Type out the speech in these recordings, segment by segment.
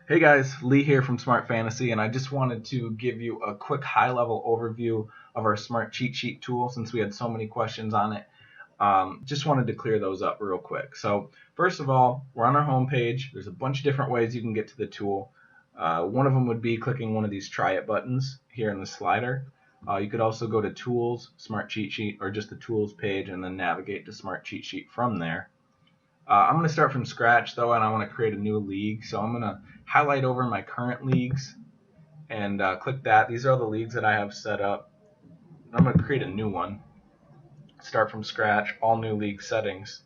Hey guys, Lee here from SmartFantasy, and I just wanted to give you a quick high-level overview of our Smart Cheat Sheet tool since we had so many questions on it. Just wanted to clear those up real quick. So first of all, we're on our home page. There's a bunch of different ways you can get to the tool. One of them would be clicking one of these Try It buttons here in the slider. You could also go to Tools, Smart Cheat Sheet, or just the Tools page and then navigate to Smart Cheat Sheet from there. I'm going to start from scratch though, and I want to create a new league. So I'm going to highlight over my current leagues and click that. These are all the leagues that I have set up. I'm going to create a new one. Start from scratch, all new league settings.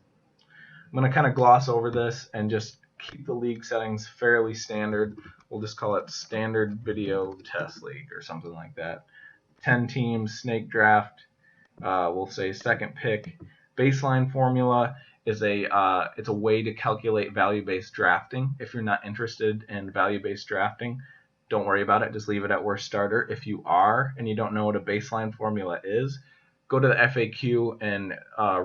I'm going to kind of gloss over this and just keep the league settings fairly standard. We'll just call it Standard Video Test League or something like that. 10 teams, snake draft. We'll say second pick. Baseline formula is it's a way to calculate value-based drafting. If you're not interested in value-based drafting, don't worry about it. Just leave it at worst starter. If you are and you don't know what a baseline formula is, go to the FAQ and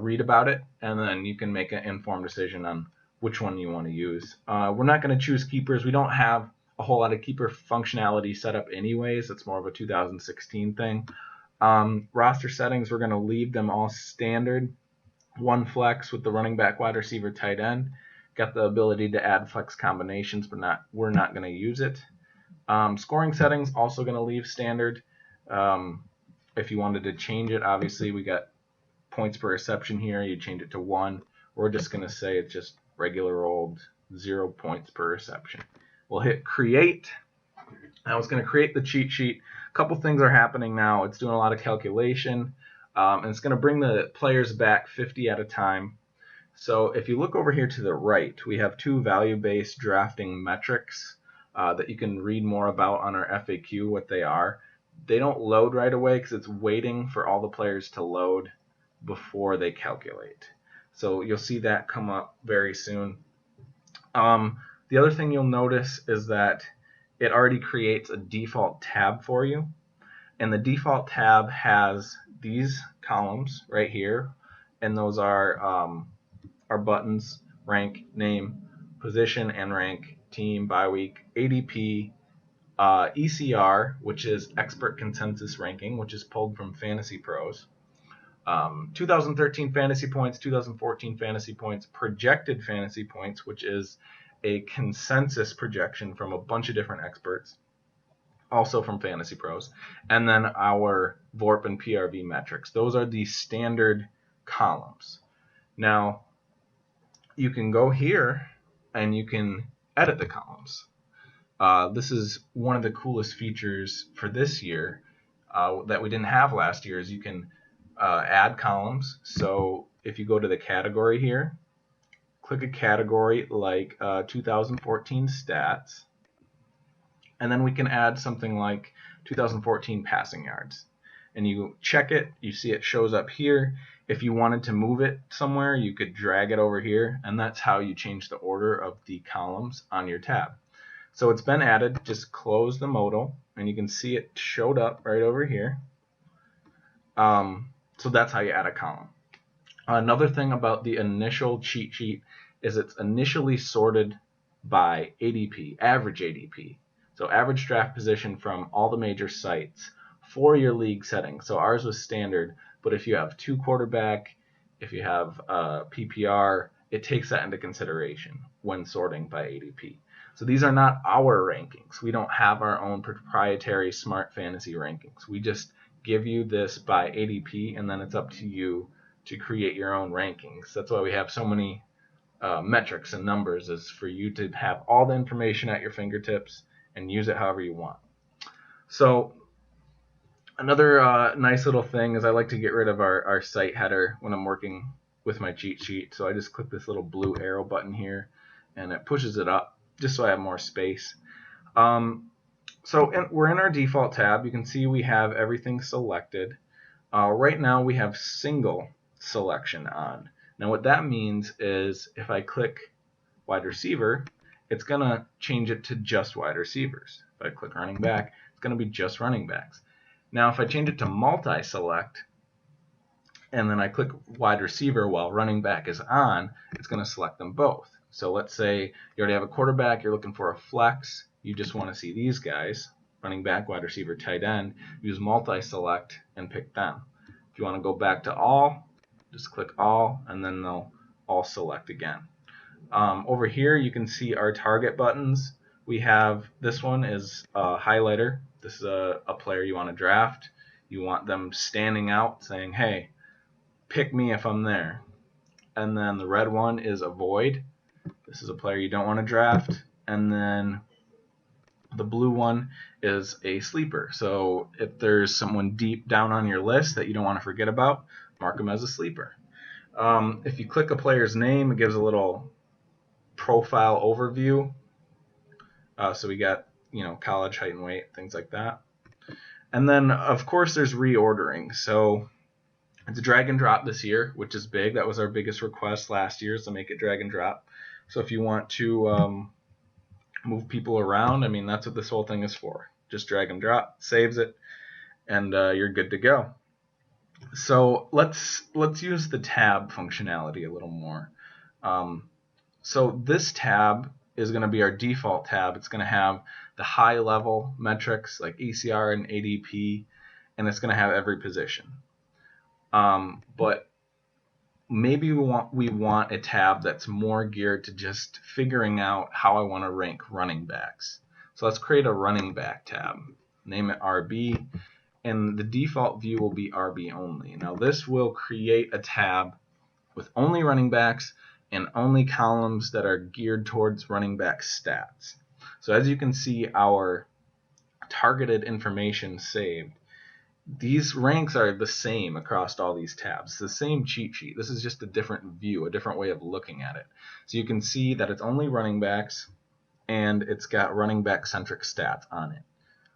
read about it, and then you can make an informed decision on which one you want to use. We're not going to choose keepers. We don't have a whole lot of keeper functionality set up anyways. It's more of a 2016 thing. Roster settings, we're going to leave them all standard. One flex with the running back, wide receiver, tight end. Got the ability to add flex combinations, but we're not going to use it. Scoring settings, also going to leave standard. If you wanted to change it, obviously we got points per reception here. You change it to 1. We're just going to say it's just regular old 0 points per reception. We'll hit create. I was going to create the cheat sheet. A couple things are happening now. It's doing a lot of calculation. And it's going to bring the players back 50 at a time. So if you look over here to the right, we have 2 value-based drafting metrics that you can read more about on our FAQ, what they are. They don't load right away because it's waiting for all the players to load before they calculate. So you'll see that come up very soon. The other thing you'll notice is that it already creates a default tab for you. And the default tab has these columns right here, and those are our buttons: rank, name, position, and rank, team, bye week, ADP, ECR, which is expert consensus ranking, which is pulled from Fantasy Pros, 2013 fantasy points, 2014 fantasy points, projected fantasy points, which is a consensus projection from a bunch of different experts, also from Fantasy Pros, and then our VORP and PRV metrics. Those are the standard columns. Now, you can go here and you can edit the columns. This is one of the coolest features for this year that we didn't have last year, is you can add columns. So if you go to the category here, click a category like 2014 stats, and then we can add something like 2014 passing yards. And you check it, you see it shows up here. If you wanted to move it somewhere, you could drag it over here, and that's how you change the order of the columns on your tab. So it's been added. Just close the modal, and you can see it showed up right over here. So that's how you add a column. Another thing about the initial cheat sheet is it's initially sorted by ADP, average ADP. So average draft position from all the major sites for your league setting. So ours was standard, but if you have 2 quarterback, if you have PPR, it takes that into consideration when sorting by ADP. So these are not our rankings. We don't have our own proprietary Smart Fantasy rankings. We just give you this by ADP, and then it's up to you to create your own rankings. That's why we have so many metrics and numbers, is for you to have all the information at your fingertips and use it however you want. So another nice little thing is I like to get rid of our site header when I'm working with my cheat sheet. So I just click this little blue arrow button here, and it pushes it up just so I have more space. We're in our default tab. You can see we have everything selected. Right now we have single selection on. Now what that means is if I click wide receiver, it's going to change it to just wide receivers. If I click running back, it's going to be just running backs. Now if I change it to multi-select, and then I click wide receiver while running back is on, it's going to select them both. So let's say you already have a quarterback, you're looking for a flex, you just want to see these guys, running back, wide receiver, tight end, use multi-select and pick them. If you want to go back to all, just click all, and then they'll all select again. Over here you can see our target buttons. We have, this one is a highlighter. This is a player you want to draft. You want them standing out saying, hey, pick me if I'm there. And then the red one is avoid. This is a player you don't want to draft. And then the blue one is a sleeper. So if there's someone deep down on your list that you don't want to forget about, mark them as a sleeper. If you click a player's name, it gives a little profile overview. So we got, college, height and weight, things like that. And then, of course, there's reordering. So it's a drag and drop this year, which is big. That was our biggest request last year, is to make it drag and drop. So if you want to move people around, I mean, that's what this whole thing is for. Just drag and drop, saves it, and you're good to go. So let's use the tab functionality a little more. So this tab is going to be our default tab. It's going to have the high level metrics like ECR and ADP, and it's going to have every position. But maybe we want a tab that's more geared to just figuring out how I want to rank running backs. So let's create a running back tab. Name it RB, and the default view will be RB only. Now this will create a tab with only running backs and only columns that are geared towards running back stats. So as you can see, our targeted information saved. These ranks are the same across all these tabs. It's the same cheat sheet. This is just a different view, a different way of looking at it. So you can see that it's only running backs, and it's got running back centric stats on it.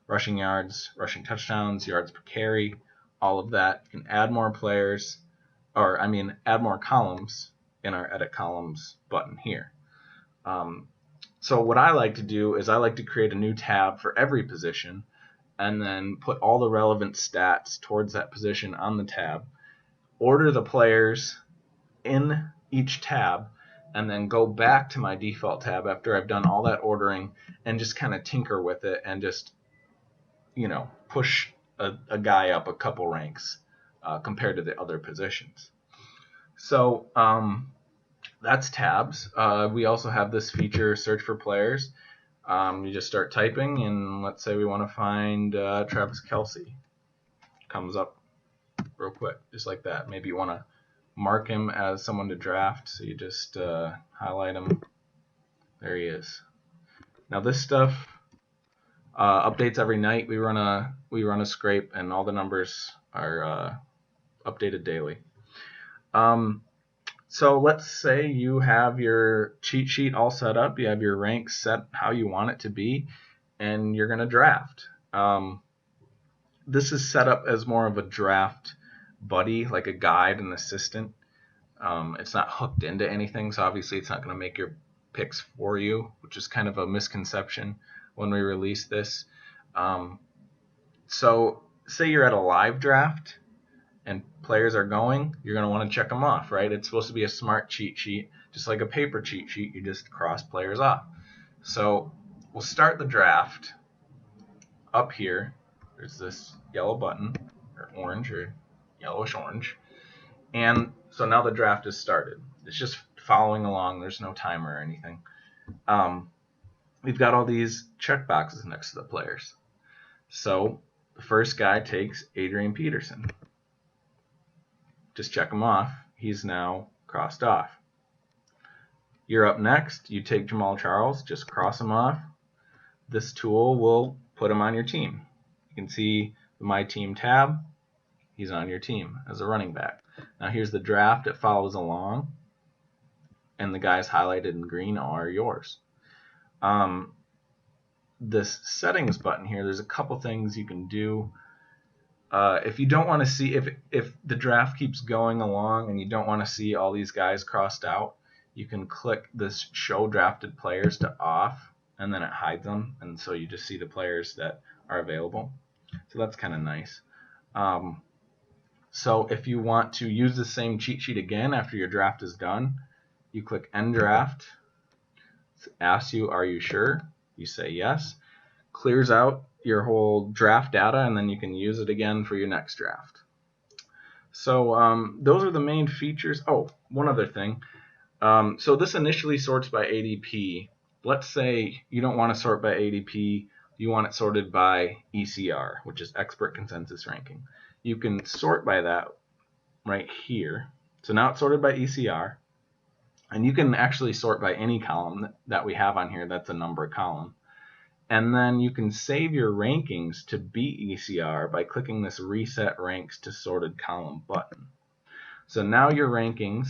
Rushing yards, rushing touchdowns, yards per carry, all of that. You can add more players, add more columns in our edit columns button here. So what I like to do is I like to create a new tab for every position, and then put all the relevant stats towards that position on the tab, order the players in each tab, and then go back to my default tab after I've done all that ordering and just kind of tinker with it and just, push a guy up a couple ranks compared to the other positions. So that's tabs. We also have this feature, search for players. You just start typing, and let's say we want to find Travis Kelce. Comes up real quick, just like that. Maybe you want to mark him as someone to draft, so you just highlight him. There he is. Now this stuff updates every night. We run a scrape, and all the numbers are updated daily. So let's say you have your cheat sheet all set up, you have your ranks set how you want it to be, and you're going to draft. This is set up as more of a draft buddy, like a guide and assistant. It's not hooked into anything, so obviously it's not going to make your picks for you, which is kind of a misconception when we release this. So say you're at a live draft and players are going, you're going to want to check them off, right? It's supposed to be a smart cheat sheet, just like a paper cheat sheet. You just cross players off. So we'll start the draft. Up here, there's this yellow button, or orange, or yellowish orange. And so now the draft is started. It's just following along. There's no timer or anything. We've got all these checkboxes next to the players. So the first guy takes Adrian Peterson. Just check him off. He's now crossed off. You're up next. You take Jamal Charles. Just cross him off. This tool will put him on your team. You can see the My Team tab. He's on your team as a running back. Now here's the draft. It follows along. And the guys highlighted in green are yours. This settings button here, there's a couple things you can do. If you don't want to see, if the draft keeps going along and you don't want to see all these guys crossed out, you can click this show drafted players to off, and then it hides them, and so you just see the players that are available. So that's kind of nice. So if you want to use the same cheat sheet again after your draft is done, you click end draft, asks you, are you sure? You say yes. Clears out your whole draft data, and then you can use it again for your next draft. So those are the main features. Oh, one other thing. So this initially sorts by ADP. Let's say you don't want to sort by ADP. You want it sorted by ECR, which is Expert Consensus Ranking. You can sort by that right here. So now it's sorted by ECR. And you can actually sort by any column that we have on here that's a number column. And then you can save your rankings to beat ECR by clicking this Reset Ranks to Sorted Column button. So now your rankings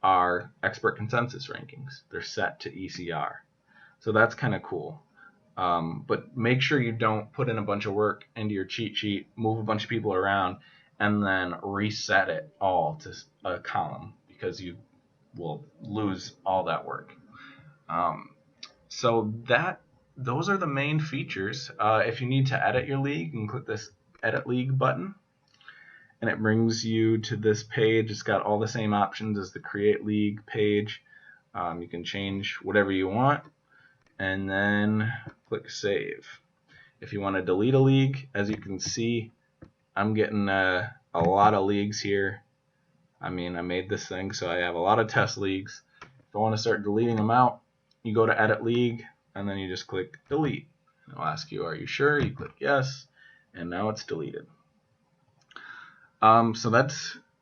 are expert consensus rankings. They're set to ECR. So that's kind of cool. But make sure you don't put in a bunch of work into your cheat sheet, move a bunch of people around, and then reset it all to a column, because you will lose all that work. So those are the main features. If you need to edit your league, you can click this Edit League button, and it brings you to this page. It's got all the same options as the Create League page. You can change whatever you want, and then click Save. If you want to delete a league, as you can see, I'm getting a lot of leagues here. I mean, I made this thing, so I have a lot of test leagues. If I want to start deleting them out, you go to Edit League, and then you just click Delete. It'll ask you, are you sure? You click Yes, and now it's deleted. So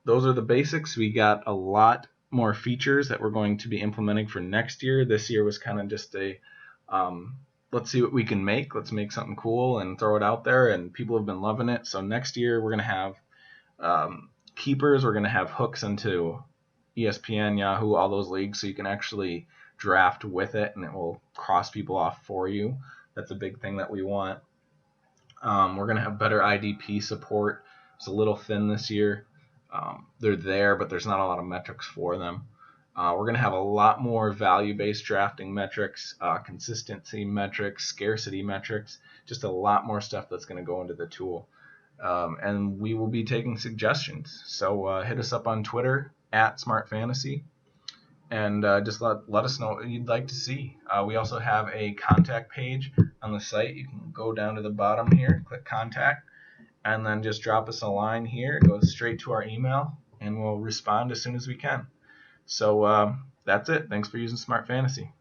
those are the basics. We got a lot more features that we're going to be implementing for next year. This year was kind of just a let's see what we can make. Let's make something cool and throw it out there, and people have been loving it. So next year we're going to have keepers. We're going to have hooks into ESPN, Yahoo, all those leagues, so you can actually draft with it, and it will cross people off for you. That's a big thing that we want. We're going to have better IDP support. It's a little thin this year. They're there, but there's not a lot of metrics for them. We're going to have a lot more value-based drafting metrics, consistency metrics, scarcity metrics, just a lot more stuff that's going to go into the tool. And we will be taking suggestions. So hit us up on Twitter at SmartFantasy, and just let us know what you'd like to see. We also have a contact page on the site. You can go down to the bottom here, click Contact, and then just drop us a line here. It goes straight to our email, and we'll respond as soon as we can. So that's it. Thanks for using SmartFantasy.